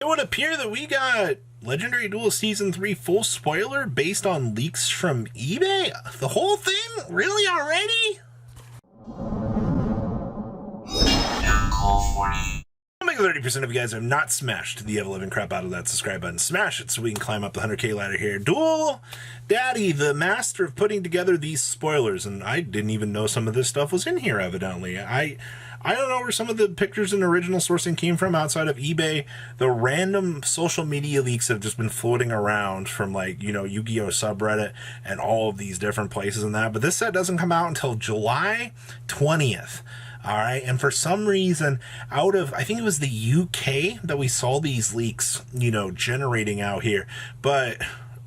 It would appear that we got Legendary Duel Season 3 full spoiler based on leaks from eBay? The whole thing? Really already? I'll make 30% of you guys have not smashed the ever-living crap out of that subscribe button. Smash it so we can climb up the 100k ladder here. Duel Daddy, the master of putting together these spoilers, and I didn't even know some of this stuff was in here, evidently. I don't know where some of the pictures and original sourcing came from outside of eBay. The random social media leaks have just been floating around from, like, you know, Yu-Gi-Oh! Subreddit and all of these different places and that. But this set doesn't come out until July 20th. All right, and for some reason, out of, I think it was the UK that we saw these leaks, you know, generating out here. But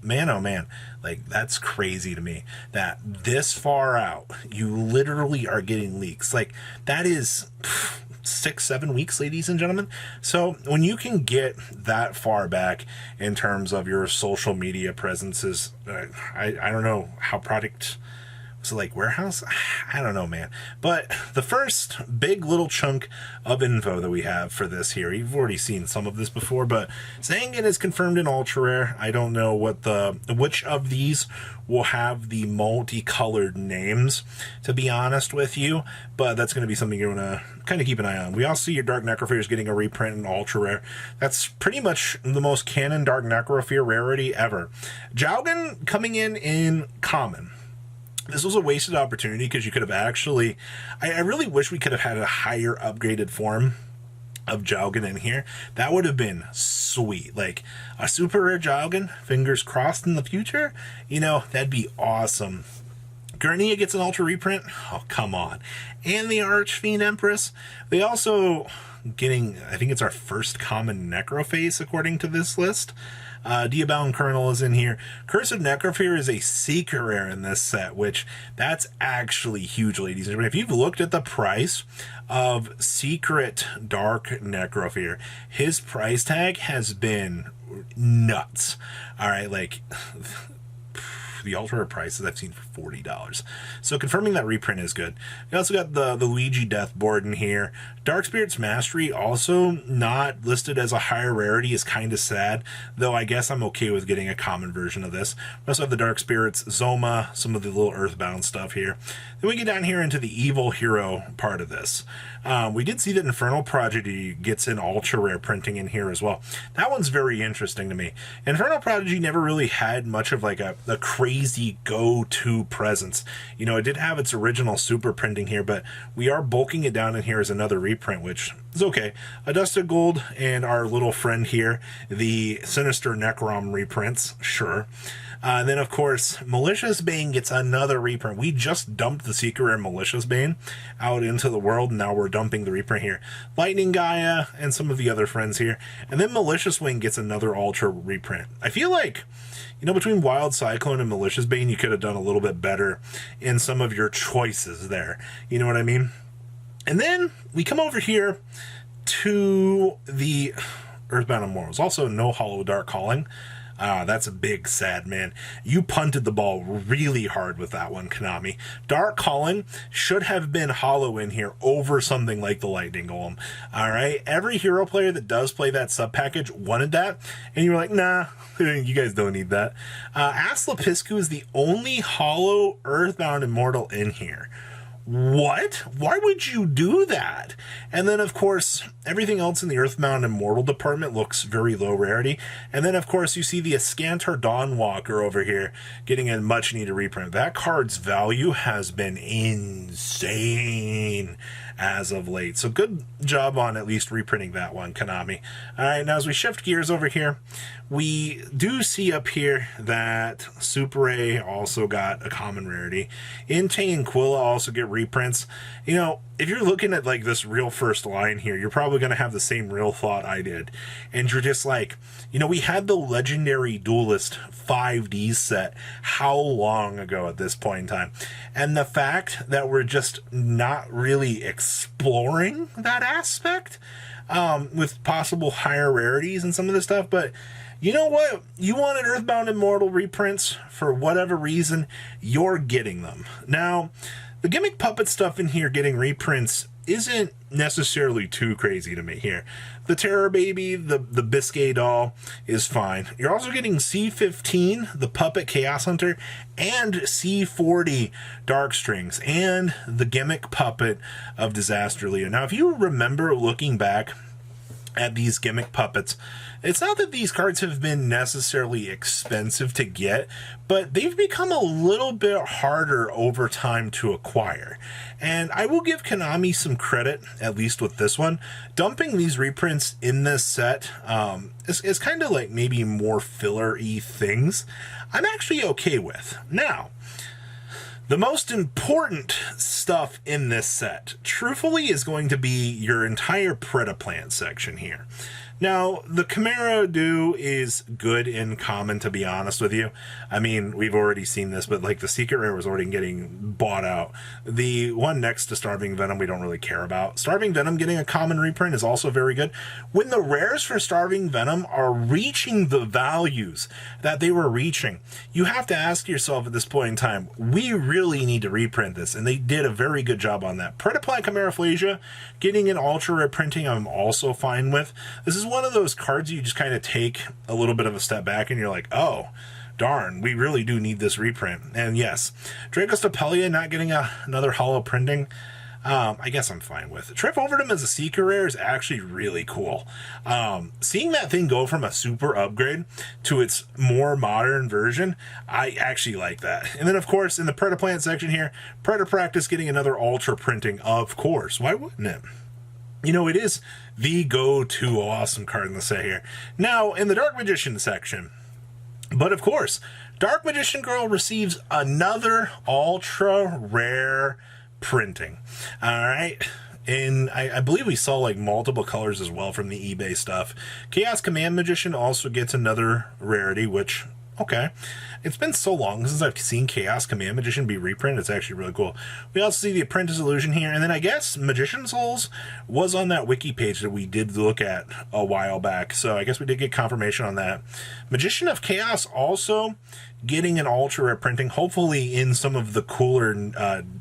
man, oh man, like, that's crazy to me that this far out, you literally are getting leaks. Like, that is 6-7 weeks, ladies and gentlemen. So when you can get that far back in terms of your social media presences, I don't know how product... So, like, warehouse? I don't know, man. But the first big little chunk of info that we have for this here, you've already seen some of this before, but Zangan is confirmed in ultra rare. I don't know which of these will have the multicolored names, to be honest with you, but that's going to be something you're going to kind of keep an eye on. We also see your Dark Necrofear is getting a reprint in ultra rare. That's pretty much the most canon Dark Necrofear rarity ever. Jowgen coming in common. This was a wasted opportunity because you could have actually... I really wish we could have had a higher upgraded form of Jowgen in here. That would have been sweet. Like, a super rare Jowgen, fingers crossed in the future, you know, that'd be awesome. Gurnia gets an ultra reprint. Oh, come on. And the Archfiend Empress. They also getting, I think it's our first common Necroface according to this list. Diabound Colonel is in here. Curse of Necrofear is a secret rare in this set, which that's actually huge, ladies and gentlemen. If you've looked at the price of Secret Dark Necrofear, his price tag has been nuts. All right, like... the ultra rare prices I've seen for $40. So confirming that reprint is good. We also got the Luigi Death board in here. Dark Spirit's Mastery also not listed as a higher rarity is kind of sad, though I guess I'm okay with getting a common version of this. We also have the Dark Spirits, Zoma, some of the little Earthbound stuff here. Then we get down here into the Evil Hero part of this. We did see that Infernal Prodigy gets an ultra rare printing in here as well. That one's very interesting to me. Infernal Prodigy never really had much of like a crazy go-to presence. You know, it did have its original super printing here, but we are bulking it down in here as another reprint, which is okay. A Dusted Gold and our little friend here, the Sinister Necrom reprints, sure. Then, of course, Malicious Bane gets another reprint. We just dumped the Secret Rare Malicious Bane out into the world, and now we're dumping the reprint here. Lightning Gaia and some of the other friends here. And then Malicious Wing gets another Ultra reprint. I feel like, you know, between Wild Cyclone and Malicious Bane, you could have done a little bit better in some of your choices there. You know what I mean? And then we come over here to the Earthbound Immortals. Also, no Hollow Dark Calling. That's a big sad, man. You punted the ball really hard with that one, Konami. Dark Calling should have been hollow in here over something like the Lightning Golem. All right? Every hero player that does play that sub-package wanted that, and you were like, nah, you guys don't need that. Asclepiscu is the only hollow Earthbound Immortal in here. What? Why would you do that? And then, of course, everything else in the Earthbound Immortal department looks very low rarity. And then, of course, you see the Ascantar Dawnwalker over here getting a much-needed reprint. That card's value has been insane as of late. So good job on at least reprinting that one, Konami. All right, now as we shift gears over here, we do see up here that Super A also got a common rarity. Inte and Quilla also get reprints. You know, if you're looking at like this real first line here, you're probably going to have the same real thought I did. And you're just like, you know, we had the legendary Duelist 5D set how long ago at this point in time? And the fact that we're just not really exploring that aspect with possible higher rarities and some of this stuff, but you know what? You wanted Earthbound Immortal reprints for whatever reason, you're getting them. Now, the Gimmick Puppet stuff in here getting reprints isn't necessarily too crazy to me here. The Terror Baby, the Biscay doll is fine. You're also getting C15, the Puppet Chaos Hunter, and C40 Dark Strings, and the Gimmick Puppet of Disaster Leo. Now, if you remember looking back at these Gimmick puppets, it's not that these cards have been necessarily expensive to get, but they've become a little bit harder over time to acquire. And I will give Konami some credit, at least with this one. Dumping these reprints in this set is kind of like maybe more filler-y things I'm actually okay with. Now, the most important stuff in this set, truthfully, is going to be your entire Predaplant section here. Now, the Chimera Do is good in common, to be honest with you. I mean, we've already seen this, but like the Secret Rare was already getting bought out. The one next to Starving Venom we don't really care about. Starving Venom getting a common reprint is also very good. When the rares for Starving Venom are reaching the values that they were reaching, you have to ask yourself at this point in time, we really need to reprint this, and they did a very good job on that. Predaplant Chimeraphlasia getting an ultra reprinting I'm also fine with. This is one of those cards you just kind of take a little bit of a step back and you're like, oh, darn, we really do need this reprint. And yes, Dracostopelia not getting another hollow printing, I guess I'm fine with. Trip Overdom as a Secret Rare is actually really cool. Seeing that thing go from a super upgrade to its more modern version, I actually like that. And then, of course, in the Predaplant section here, Predapractice getting another ultra printing, of course. Why wouldn't it? You know, it is the go-to awesome card in the set here. Now, in the Dark Magician section, but of course, Dark Magician Girl receives another ultra rare printing. All right. And I believe we saw like multiple colors as well from the eBay stuff. Chaos Command Magician also gets another rarity, which, okay. It's been so long since I've seen Chaos Command Magician be reprinted. It's actually really cool. We also see the Apprentice Illusion here. And then I guess Magician Souls was on that wiki page that we did look at a while back. So I guess we did get confirmation on that. Magician of Chaos also getting an ultra rare printing, hopefully in some of the cooler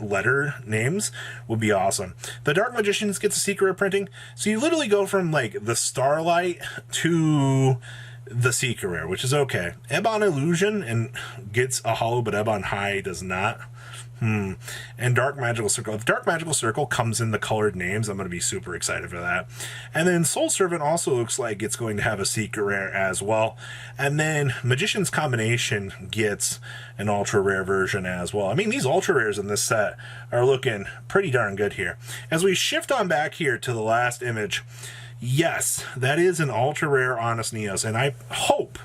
letter names, would be awesome. The Dark Magicians gets a secret rare printing. So you literally go from like the Starlight to the Secret Rare, which is okay. Ebon Illusion and gets a hollow, but Ebon High does not. And Dark Magical Circle. If Dark Magical Circle comes in the colored names, I'm going to be super excited for that. And then Soul Servant also looks like it's going to have a Secret Rare as well. And then Magician's Combination gets an ultra rare version as well. I mean, these ultra rares in this set are looking pretty darn good here. As we shift on back here to the last image, yes, that is an ultra rare Honest Neos, and I hope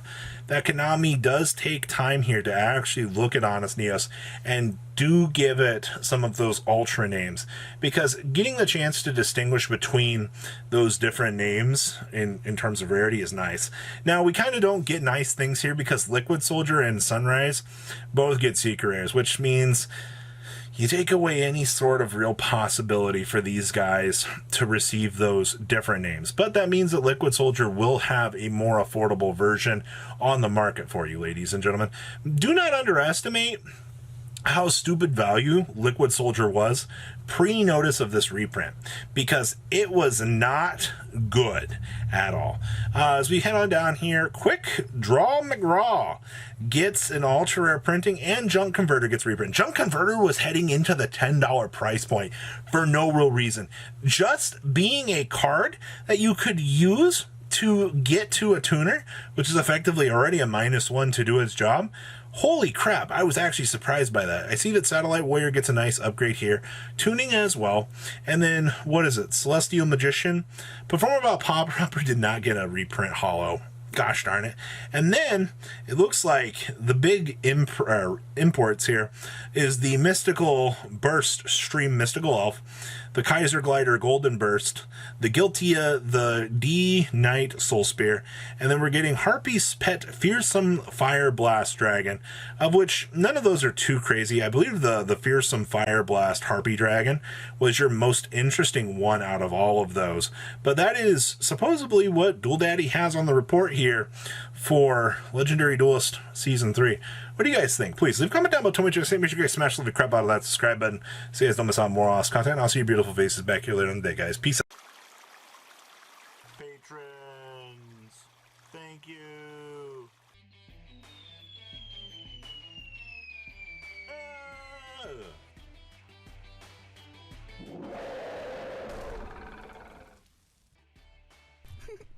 that Konami does take time here to actually look at Honest Neos and do give it some of those ultra names, because getting the chance to distinguish between those different names in terms of rarity is nice. Now, we kind of don't get nice things here because Liquid Soldier and Sunrise both get secret rares, which means you take away any sort of real possibility for these guys to receive those different names. But that means that Liquid Soldier will have a more affordable version on the market for you, ladies and gentlemen. Do not underestimate how stupid value Liquid Soldier was pre-notice of this reprint, because it was not good at all. As we head on down here, Quick Draw McGraw gets an ultra rare printing, and Junk Converter gets reprint. Junk Converter was heading into the $10 price point for no real reason. Just being a card that you could use to get to a tuner, which is effectively already a -1 to do its job. Holy crap, I was actually surprised by that. I see that Satellite Warrior gets a nice upgrade here. Tuning as well. And then, what is it? Celestial Magician. Performer About Pop-Romper did not get a reprint hollow. Gosh darn it. And then, it looks like the big imports here is the Mystical Burst Stream Mystical Elf, the Kaiser Glider Golden Burst, the Guiltia, the D Knight Soul Spear, and then we're getting Harpy's Pet Fearsome Fire Blast Dragon, of which none of those are too crazy. I believe the Fearsome Fire Blast Harpy Dragon was your most interesting one out of all of those. But that is supposedly what Duel Daddy has on the report here for Legendary Duelist Season 3. What do you guys think? Please leave a comment down below. Tell me what you guys think. Make sure you guys smash the crap out of that subscribe button so you guys don't miss out on more awesome content. I'll see your beautiful faces back here later in the day, guys. Peace out. Patrons, thank you.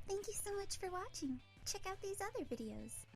Thank you so much for watching. Check out these other videos.